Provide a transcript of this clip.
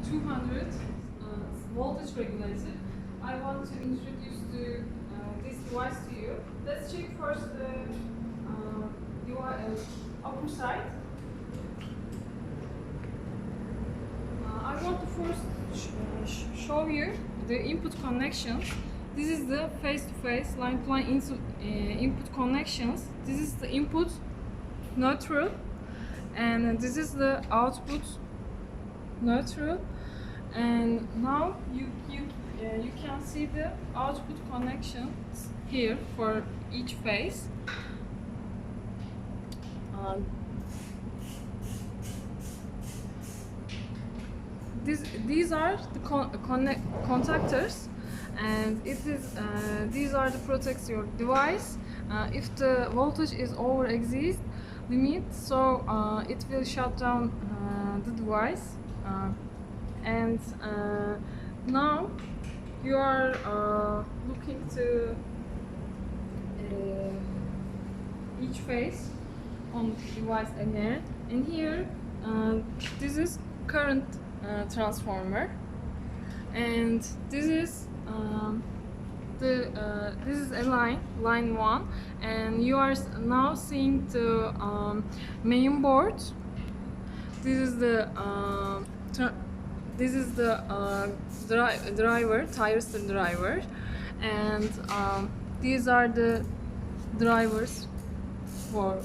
200 voltage regulator. I want to introduce this device to you. Let's check first the upper side. I want to first show you the input connections. This is the face-to-face line-to-line input connections. This is the input neutral, and this is the output neutral. And now you can see the output connections here for each phase. These are the contactors, and these are the protects your device if the voltage is over exceed limit, so it will shut down the device. And now you are looking to each phase on the device again, and here this is current transformer, and this is this is a line 1, and you are now seeing the main board. This is the driver, thyristor driver, and these are the drivers for